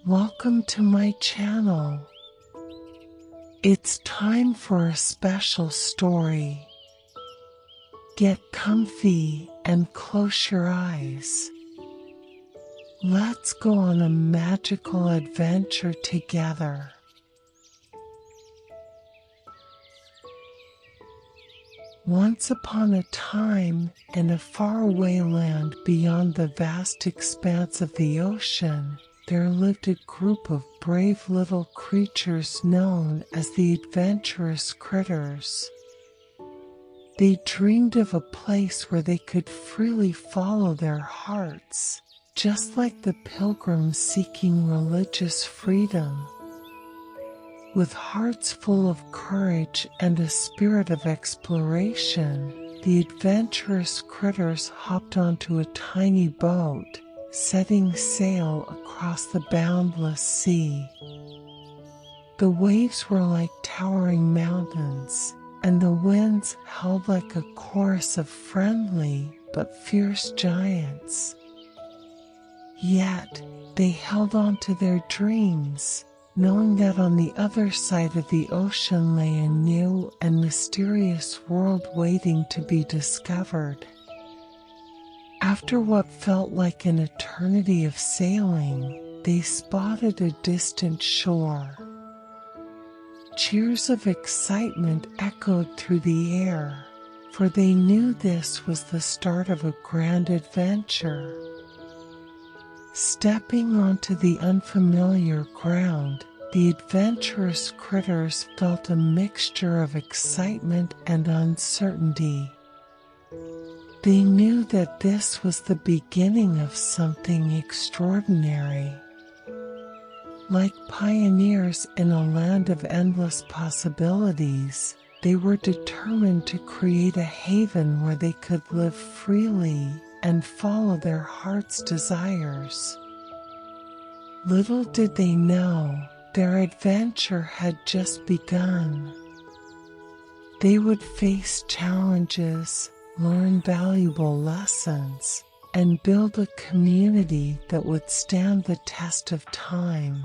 Welcome to my channel. It's time for a special story. Get comfy and close your eyes. Let's go on a magical adventure together. Once upon a time, in a faraway land beyond the vast expanse of the ocean, there lived a group of brave little creatures known as the Adventurous Critters. They dreamed of a place where they could freely follow their hearts, just like the pilgrims seeking religious freedom. With hearts full of courage and a spirit of exploration, the Adventurous Critters hopped onto a tiny boat, setting sail across the boundless sea. The waves were like towering mountains, and the winds howled like a chorus of friendly but fierce giants. Yet, they held on to their dreams, knowing that on the other side of the ocean lay a new and mysterious world waiting to be discovered. After what felt like an eternity of sailing, they spotted a distant shore. Cheers of excitement echoed through the air, for they knew this was the start of a grand adventure. Stepping onto the unfamiliar ground, the Adventurous Critters felt a mixture of excitement and uncertainty. They knew that this was the beginning of something extraordinary. Like pioneers in a land of endless possibilities, they were determined to create a haven where they could live freely and follow their heart's desires. Little did they know, their adventure had just begun. They would face challenges, learn valuable lessons, and build a community that would stand the test of time.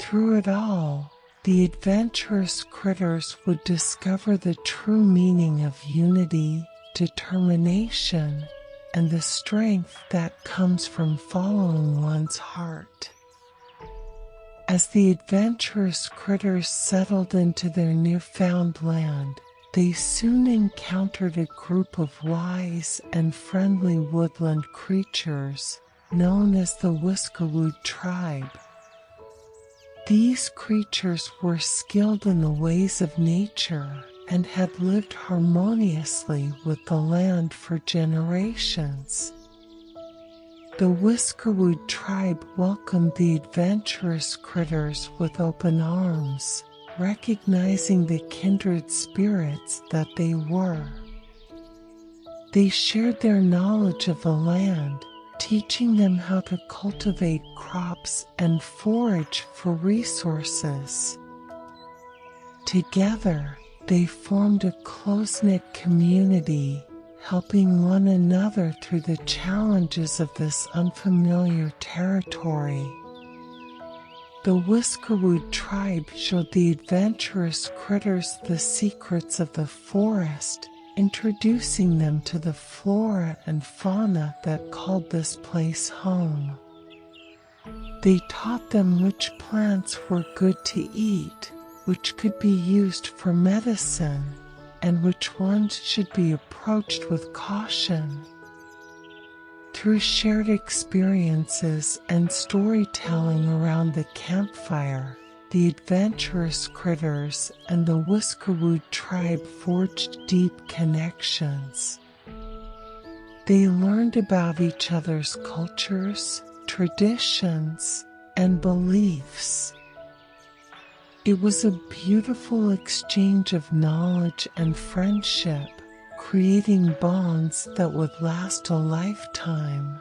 Through it all, the Adventurous Critters would discover the true meaning of unity, determination, and the strength that comes from following one's heart. As the Adventurous Critters settled into their newfound land, they soon encountered a group of wise and friendly woodland creatures known as the Whiskerwood Tribe. These creatures were skilled in the ways of nature and had lived harmoniously with the land for generations. The Whiskerwood Tribe welcomed the Adventurous Critters with open arms, recognizing the kindred spirits that they were. They shared their knowledge of the land, teaching them how to cultivate crops and forage for resources. Together, they formed a close-knit community, helping one another through the challenges of this unfamiliar territory. The Whiskerwood Tribe showed the Adventurous Critters the secrets of the forest, introducing them to the flora and fauna that called this place home. They taught them which plants were good to eat, which could be used for medicine, and which ones should be approached with caution. Through shared experiences and storytelling around the campfire, the Adventurous Critters and the Whiskerwood Tribe forged deep connections. They learned about each other's cultures, traditions, and beliefs. It was a beautiful exchange of knowledge and friendship, creating bonds that would last a lifetime.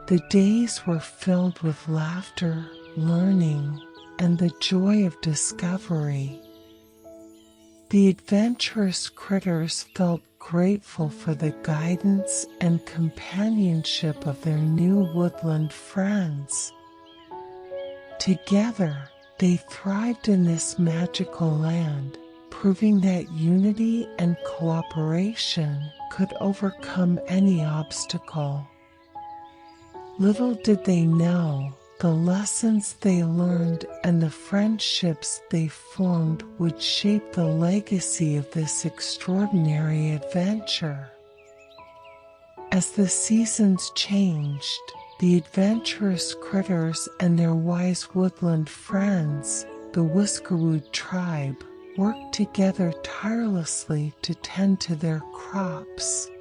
The days were filled with laughter, learning, and the joy of discovery. The Adventurous Critters felt grateful for the guidance and companionship of their new woodland friends. Together, they thrived in this magical land, proving that unity and cooperation could overcome any obstacle. Little did they know, the lessons they learned and the friendships they formed would shape the legacy of this extraordinary adventure. As the seasons changed, the adventurous critters and their wise woodland friends, the Whiskerwood Tribe, worked together tirelessly to tend to their crops.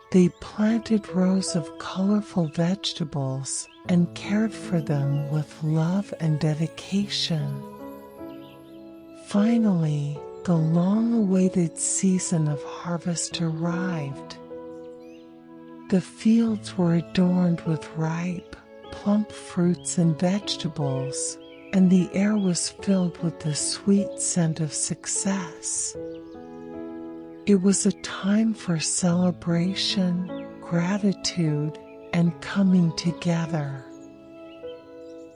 They planted rows of colorful vegetables and cared for them with love and dedication. Finally, the long-awaited season of harvest arrived. The fields were adorned with ripe, plump fruits and vegetables, and the air was filled with the sweet scent of success. It was a time for celebration, gratitude, and coming together.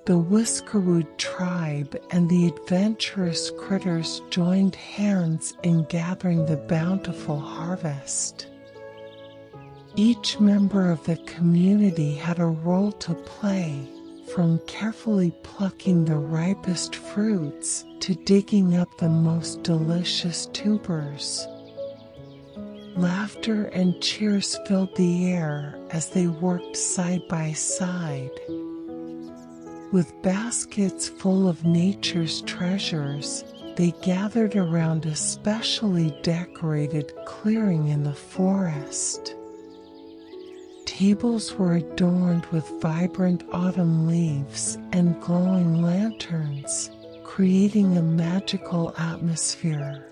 The Whiskerwood Tribe and the Adventurous Critters joined hands in gathering the bountiful harvest. Each member of the community had a role to play, from carefully plucking the ripest fruits to digging up the most delicious tubers. Laughter and cheers filled the air as they worked side by side. With baskets full of nature's treasures, they gathered around a specially decorated clearing in the forest. Tables were adorned with vibrant autumn leaves and glowing lanterns, creating a magical atmosphere.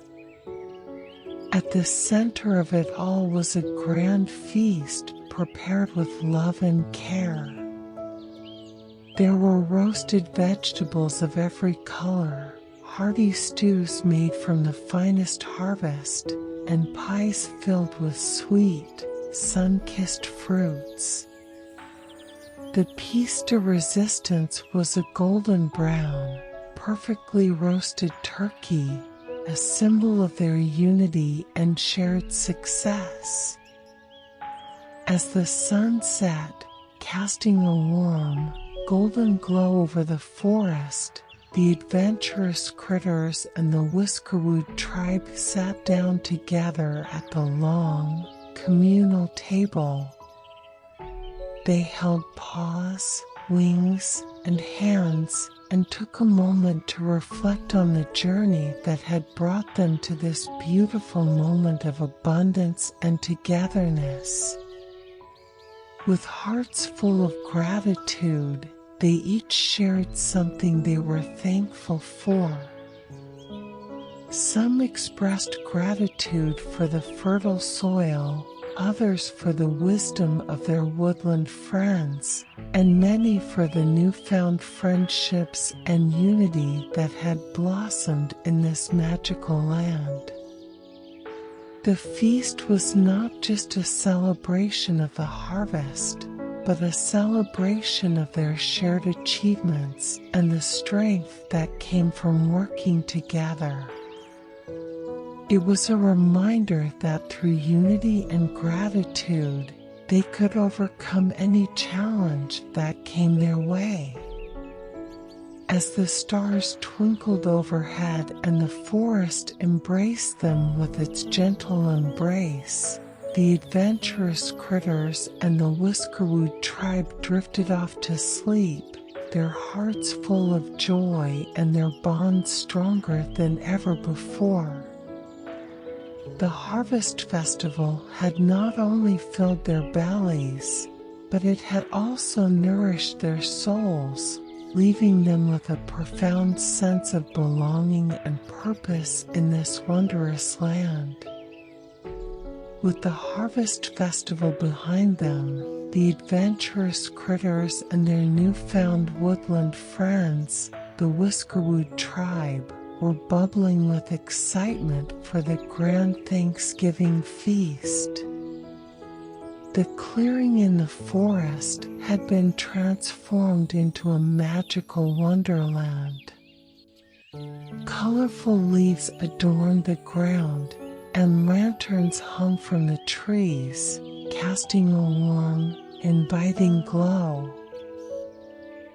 At the center of it all was a grand feast prepared with love and care. There were roasted vegetables of every color, hearty stews made from the finest harvest, and pies filled with sweet, sun-kissed fruits. The piece de resistance was a golden brown, perfectly roasted turkey, a symbol of their unity and shared success. As the sun set, casting a warm, golden glow over the forest, the Adventurous Critters and the Whiskerwood Tribe sat down together at the long, communal table. They held paws, wings, and hands and took a moment to reflect on the journey that had brought them to this beautiful moment of abundance and togetherness. With hearts full of gratitude, they each shared something they were thankful for. Some expressed gratitude for the fertile soil, others for the wisdom of their woodland friends, and many for the newfound friendships and unity that had blossomed in this magical land. The feast was not just a celebration of the harvest, but a celebration of their shared achievements and the strength that came from working together. It was a reminder that through unity and gratitude, they could overcome any challenge that came their way. As the stars twinkled overhead and the forest embraced them with its gentle embrace, the Adventurous Critters and the Whiskerwood Tribe drifted off to sleep, their hearts full of joy and their bond stronger than ever before. The Harvest Festival had not only filled their bellies, but it had also nourished their souls, leaving them with a profound sense of belonging and purpose in this wondrous land. With the Harvest Festival behind them, the Adventurous Critters and their newfound woodland friends, the Whiskerwood Tribe, were bubbling with excitement for the grand Thanksgiving feast. The clearing in the forest had been transformed into a magical wonderland. Colorful leaves adorned the ground, and lanterns hung from the trees, casting a warm, inviting glow.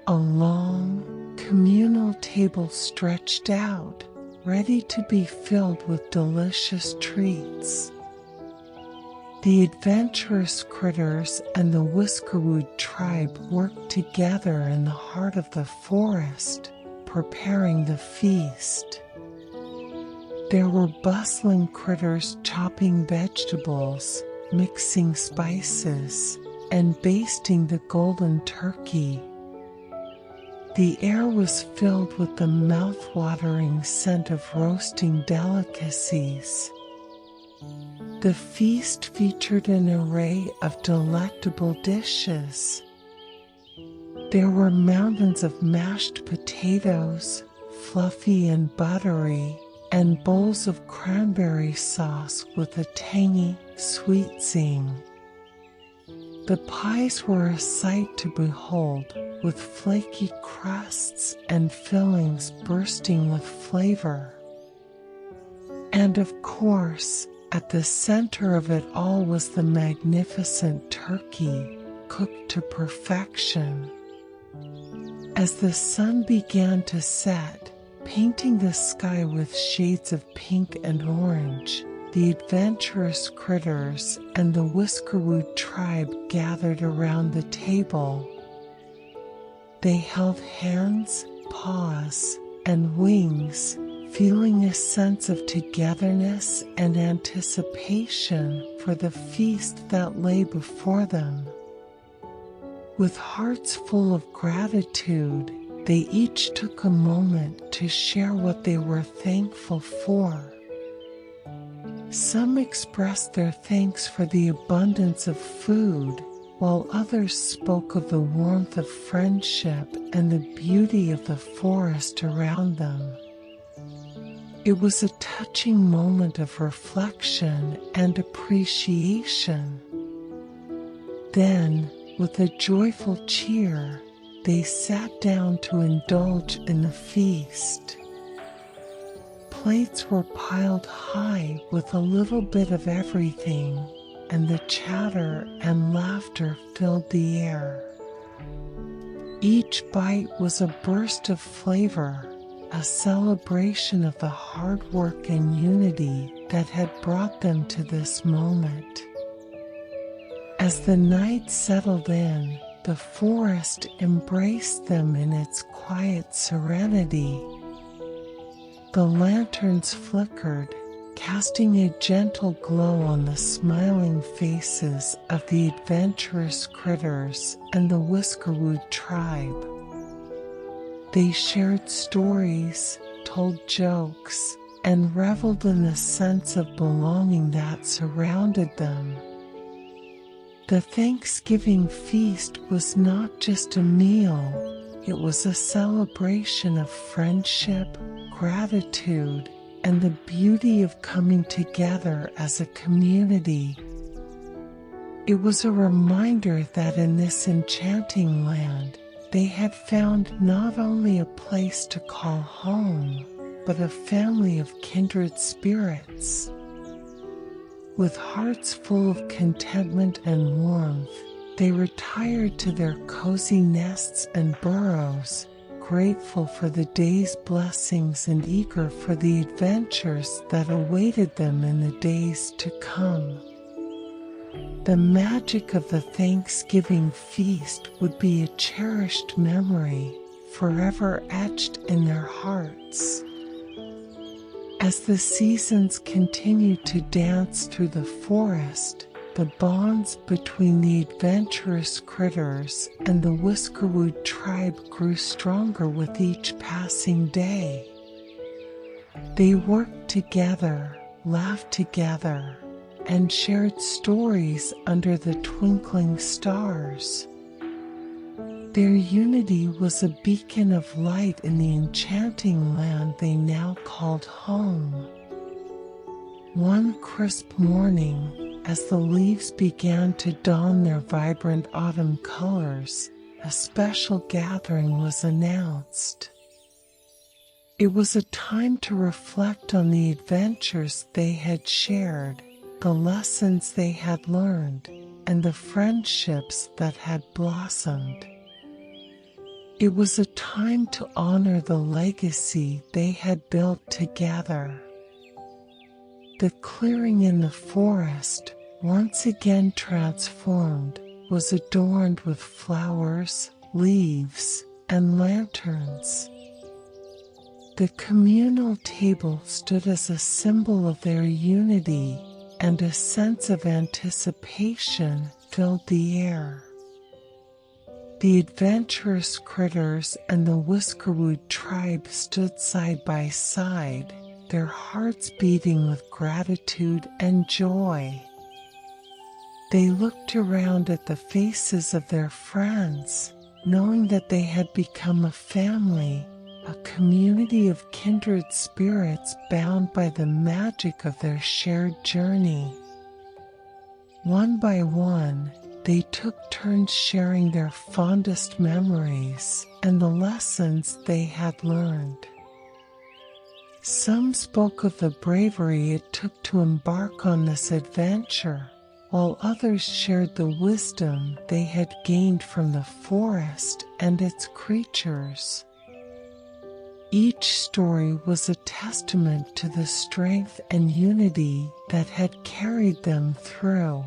A long, communal table stretched out, ready to be filled with delicious treats. The Adventurous Critters and the Whiskerwood Tribe worked together in the heart of the forest, preparing the feast. There were bustling critters chopping vegetables, mixing spices, and basting the golden turkey. The air was filled with the mouth-watering scent of roasting delicacies. The feast featured an array of delectable dishes. There were mountains of mashed potatoes, fluffy and buttery, and bowls of cranberry sauce with a tangy, sweet zing. The pies were a sight to behold, with flaky crusts and fillings bursting with flavor. And of course, at the center of it all was the magnificent turkey, cooked to perfection. As the sun began to set, painting the sky with shades of pink and orange, the Adventurous Critters and the Whiskerwood Tribe gathered around the table. They held hands, paws, and wings, feeling a sense of togetherness and anticipation for the feast that lay before them. With hearts full of gratitude, they each took a moment to share what they were thankful for. Some expressed their thanks for the abundance of food, while others spoke of the warmth of friendship and the beauty of the forest around them. It was a touching moment of reflection and appreciation. Then, with a joyful cheer, they sat down to indulge in the feast. Plates were piled high with a little bit of everything, and the chatter and laughter filled the air. Each bite was a burst of flavor, a celebration of the hard work and unity that had brought them to this moment. As the night settled in, the forest embraced them in its quiet serenity. The lanterns flickered, casting a gentle glow on the smiling faces of the Adventurous Critters and the Whiskerwood Tribe. They shared stories, told jokes, and reveled in the sense of belonging that surrounded them. The Thanksgiving feast was not just a meal, it was a celebration of friendship, gratitude, and the beauty of coming together as a community. It was a reminder that in this enchanting land, they had found not only a place to call home, but a family of kindred spirits. With hearts full of contentment and warmth, they retired to their cozy nests and burrows, grateful for the day's blessings and eager for the adventures that awaited them in the days to come. The magic of the Thanksgiving feast would be a cherished memory, forever etched in their hearts. As the seasons continued to dance through the forest, the bonds between the Adventurous Critters and the Whiskerwood Tribe grew stronger with each passing day. They worked together, laughed together, and shared stories under the twinkling stars. Their unity was a beacon of light in the enchanting land they now called home. One crisp morning, as the leaves began to don their vibrant autumn colors, a special gathering was announced. It was a time to reflect on the adventures they had shared, the lessons they had learned, and the friendships that had blossomed. It was a time to honor the legacy they had built together. The clearing in the forest, once again transformed, was adorned with flowers, leaves, and lanterns. The communal table stood as a symbol of their unity, and a sense of anticipation filled the air. The Adventurous Critters and the Whiskerwood Tribe stood side by side, their hearts beating with gratitude and joy. They looked around at the faces of their friends, knowing that they had become a family, a community of kindred spirits bound by the magic of their shared journey. One by one, they took turns sharing their fondest memories and the lessons they had learned. Some spoke of the bravery it took to embark on this adventure, while others shared the wisdom they had gained from the forest and its creatures. Each story was a testament to the strength and unity that had carried them through.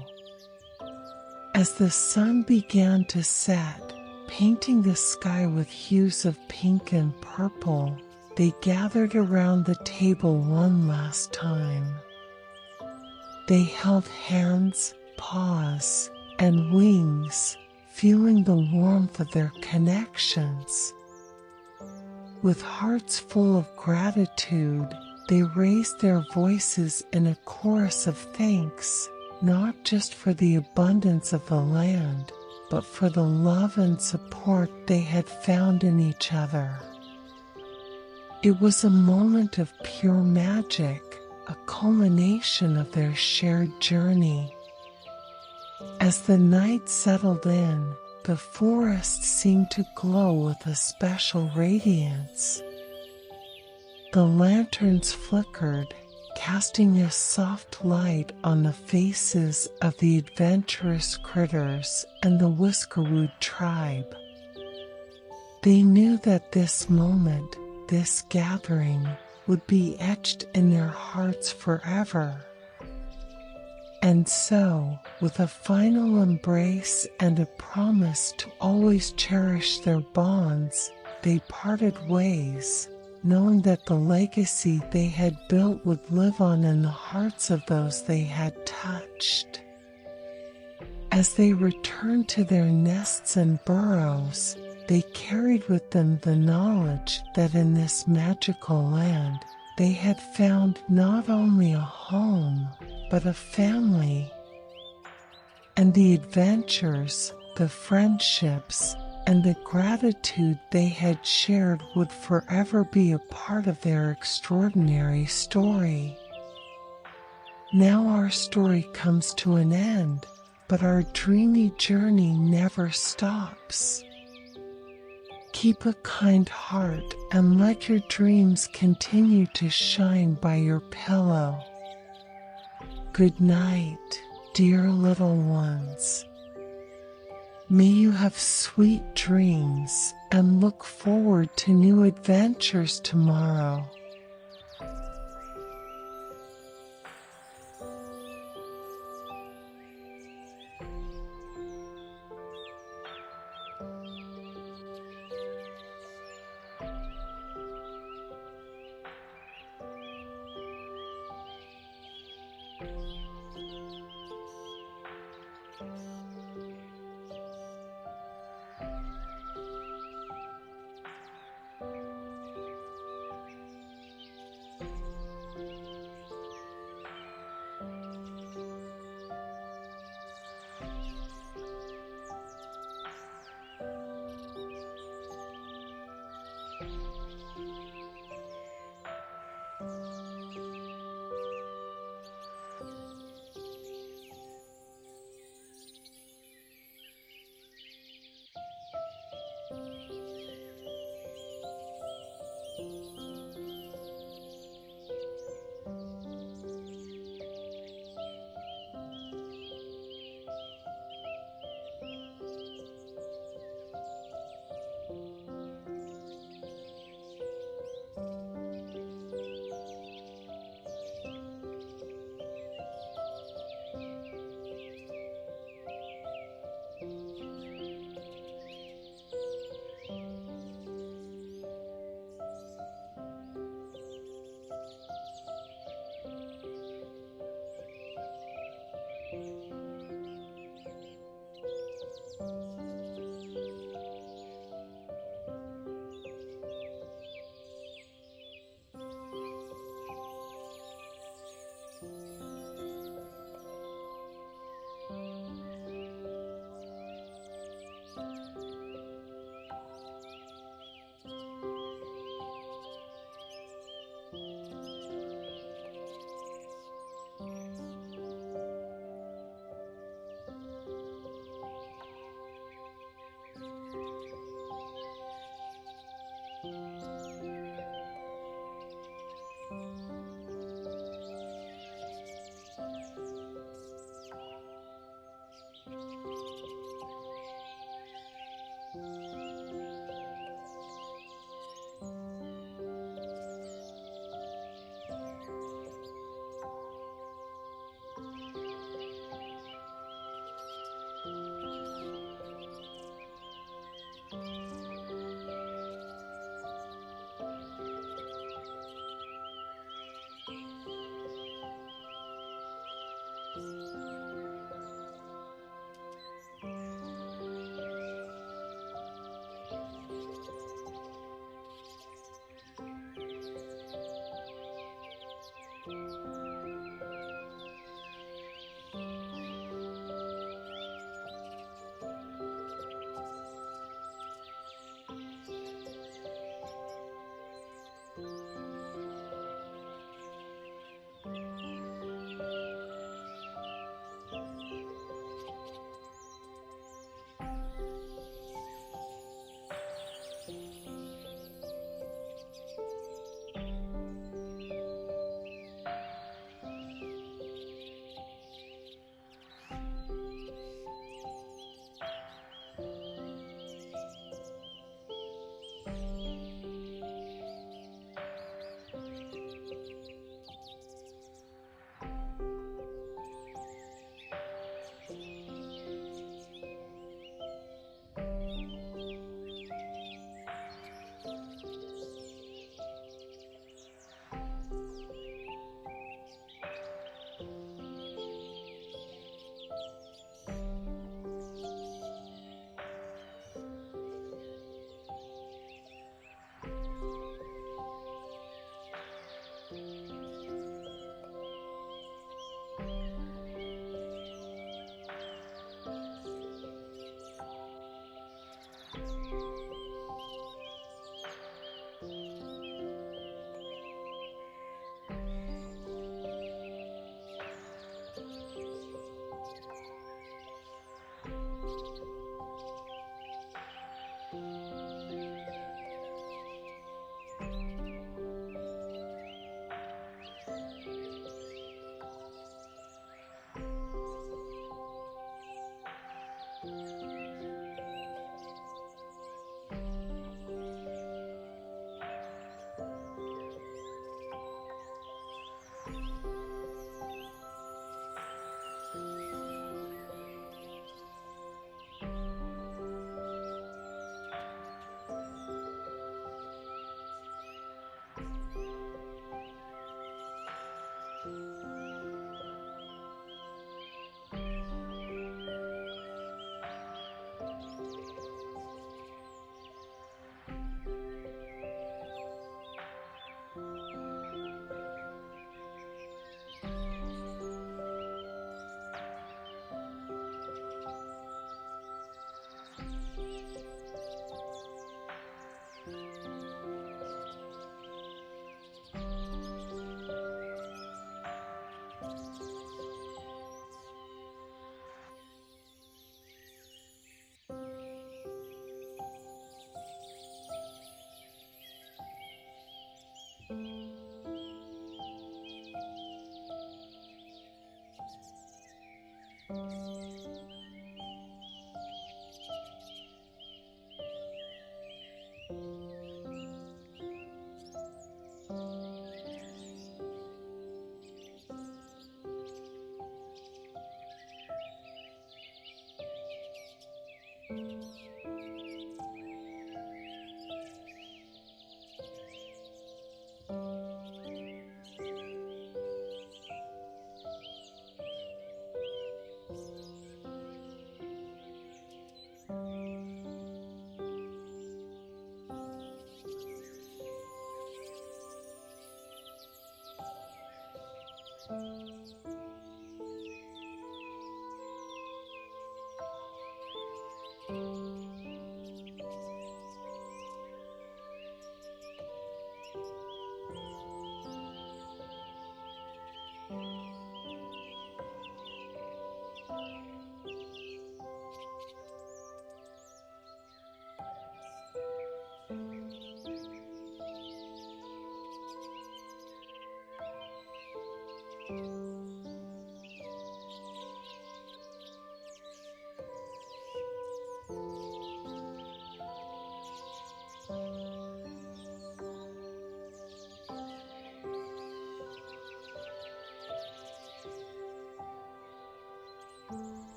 As the sun began to set, painting the sky with hues of pink and purple, they gathered around the table one last time. They held hands, paws, and wings, feeling the warmth of their connections. With hearts full of gratitude, they raised their voices in a chorus of thanks, not just for the abundance of the land, but for the love and support they had found in each other. It was a moment of pure magic, a culmination of their shared journey. As the night settled in, the forest seemed to glow with a special radiance. The lanterns flickered, casting a soft light on the faces of the Adventurous Critters and the Whiskerwood Tribe. They knew that this moment, this gathering, would be etched in their hearts forever. And so, with a final embrace and a promise to always cherish their bonds, they parted ways, knowing that the legacy they had built would live on in the hearts of those they had touched. As they returned to their nests and burrows, they carried with them the knowledge that in this magical land, they had found not only a home, but a family. And the adventures, the friendships, and the gratitude they had shared would forever be a part of their extraordinary story. Now our story comes to an end, but our dreamy journey never stops. Keep a kind heart and let your dreams continue to shine by your pillow. Good night, dear little ones. May you have sweet dreams and look forward to new adventures tomorrow.